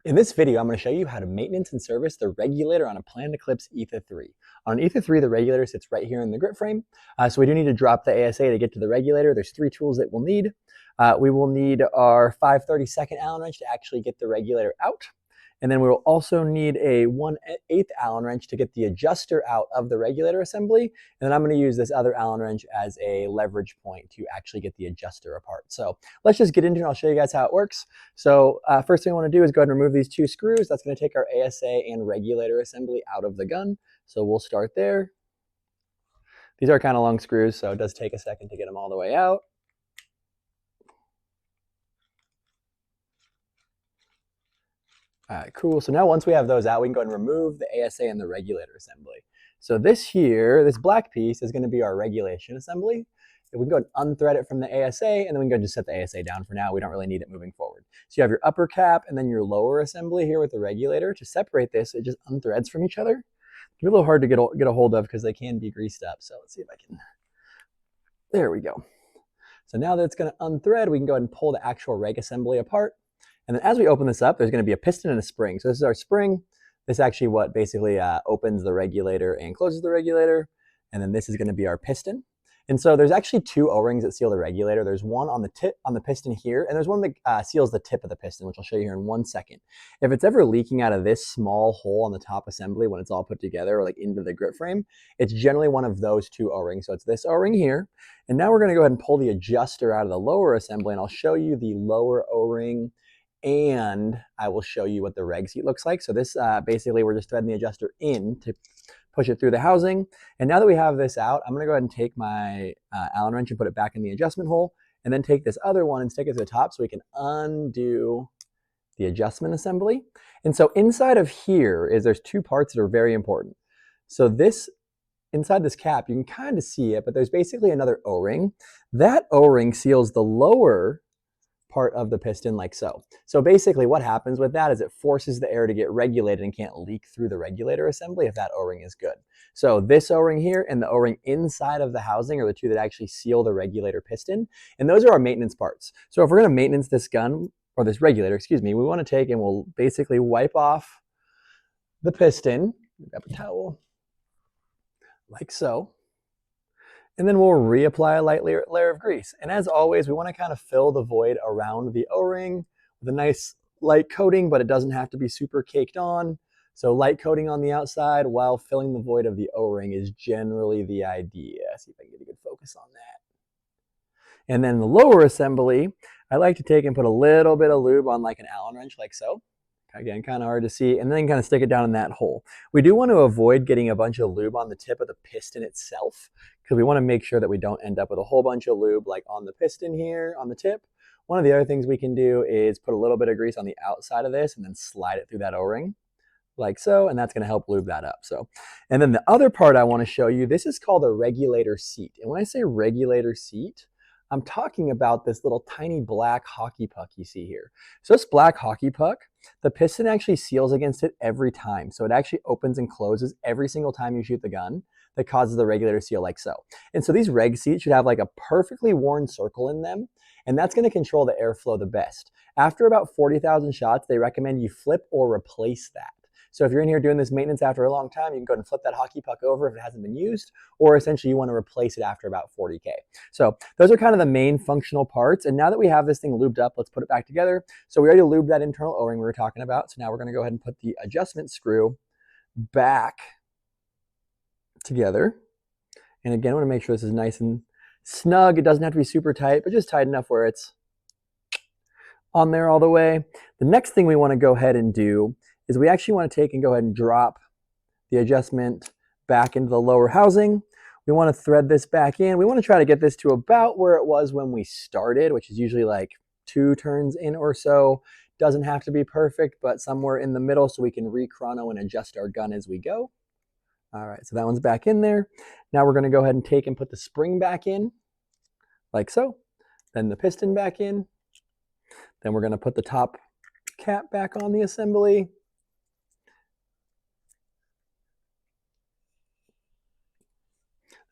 In this video, I'm going to show you how to maintenance and service the regulator on a Planet Eclipse Etha 3. On an Etha 3, the regulator sits right here in the grip frame, so we do need to drop the ASA to get to the regulator. There's three tools that we'll need. We will need our 5/32 Allen wrench to actually get the regulator out. And then we will also need a 1/8 Allen wrench to get the adjuster out of the regulator assembly. And then I'm going to use this other Allen wrench as a leverage point to actually get the adjuster apart. So let's just get into it. I'll show you guys how it works. So first thing I want to do is go ahead and remove these two screws. That's going to take our ASA and regulator assembly out of the gun. So we'll start there. These are kind of long screws, so it does take a second to get them all the way out. All right, cool. So now once we have those out, we can go ahead and remove the ASA and the regulator assembly. So this here, this black piece is going to be our regulation assembly. We can go ahead and unthread it from the ASA, and then we can go ahead and just set the ASA down for now. We don't really need it moving forward. So you have your upper cap and then your lower assembly here with the regulator. To separate this, it just unthreads from each other. It's a little hard to get a hold of because they can be greased up. So let's see if I can. There we go. So now that it's going to unthread, we can go ahead and pull the actual reg assembly apart. And then as we open this up, there's going to be a piston and a spring. So this is our spring. This is actually what basically opens the regulator and closes the regulator. And then this is going to be our piston. And so there's actually two O-rings that seal the regulator. There's one on the tip on the piston here, and there's one that seals the tip of the piston, which I'll show you here in 1 second. If it's ever leaking out of this small hole on the top assembly when it's all put together or like into the grip frame, it's generally one of those two O-rings. So it's this O-ring here. And now we're going to go ahead and pull the adjuster out of the lower assembly, and I'll show you the lower O-ring, and I will show you what the reg seat looks like. So this basically we're just threading the adjuster in to push it through the housing. And now that we have this out, I'm going to go ahead and take my Allen wrench and put it back in the adjustment hole, and then take this other one and stick it to the top so we can undo the adjustment assembly. And so inside of here is there's two parts that are very important. So this inside this cap, you can kind of see it, but there's basically another O-ring. That O-ring seals the lower part of the piston like so. So basically what happens with that is it forces the air to get regulated and can't leak through the regulator assembly if that O-ring is good. So this O-ring here and the O-ring inside of the housing are the two that actually seal the regulator piston. And those are our maintenance parts. So if we're going to maintenance this gun, or this regulator, excuse me, we want to take and we'll basically wipe off the piston. Grab a towel like so. And then we'll reapply a light layer of grease. And as always, we want to kind of fill the void around the O-ring with a nice light coating, but it doesn't have to be super caked on. So light coating on the outside while filling the void of the O-ring is generally the idea. See if I can get a good focus on that. And then the lower assembly, I like to take and put a little bit of lube on like an Allen wrench like so. Again, kind of hard to see, and then kind of stick it down in that hole. We do want to avoid getting a bunch of lube on the tip of the piston itself, because we want to make sure that we don't end up with a whole bunch of lube like on the piston here on the tip. One of the other things we can do is put a little bit of grease on the outside of this and then slide it through that O-ring like so, and that's going to help lube that up. So, and then the other part I want to show you, this is called a regulator seat. And when I say regulator seat, I'm talking about this little tiny black hockey puck you see here. So this black hockey puck, the piston actually seals against it every time. So it actually opens and closes every single time you shoot the gun. That causes the regulator seal like so. And so these reg seats should have like a perfectly worn circle in them, and that's going to control the airflow the best. After about 40,000 shots, they recommend you flip or replace that. So if you're in here doing this maintenance after a long time, you can go ahead and flip that hockey puck over if it hasn't been used, or essentially you want to replace it after about 40K. So those are kind of the main functional parts. And now that we have this thing lubed up, let's put it back together. So we already lubed that internal O-ring we were talking about. So now we're going to go ahead and put the adjustment screw back together. And again, I want to make sure this is nice and snug. It doesn't have to be super tight, but just tight enough where it's on there all the way. The next thing we want to go ahead and do is we actually want to take and go ahead and drop the adjustment back into the lower housing. We want to thread this back in. We want to try to get this to about where it was when we started, which is usually like 2 turns in or so. Doesn't have to be perfect, but somewhere in the middle so we can re-chrono and adjust our gun as we go. All right, so that one's back in there. Now we're going to go ahead and take and put the spring back in, like so. Then the piston back in. Then we're going to put the top cap back on the assembly.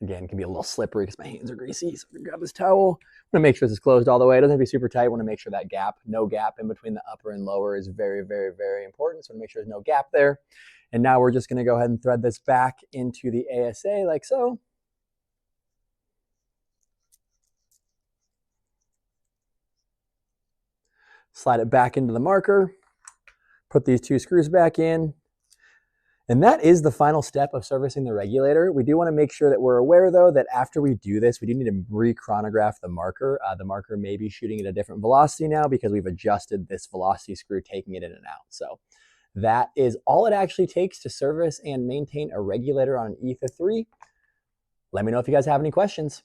Again, it can be a little slippery because my hands are greasy. So I'm gonna grab this towel. I'm gonna make sure this is closed all the way. It doesn't have to be super tight. I want to make sure that gap, no gap in between the upper and lower is very, very, very important. So I want to make sure there's no gap there. And now we're just gonna go ahead and thread this back into the ASA like so. Slide it back into the marker. Put these 2 screws back in. And that is the final step of servicing the regulator. We do want to make sure that we're aware, though, that after we do this, we do need to re-chronograph the marker. The marker may be shooting at a different velocity now because we've adjusted this velocity screw, taking it in and out. So that is all it actually takes to service and maintain a regulator on an Etha 3. Let me know if you guys have any questions.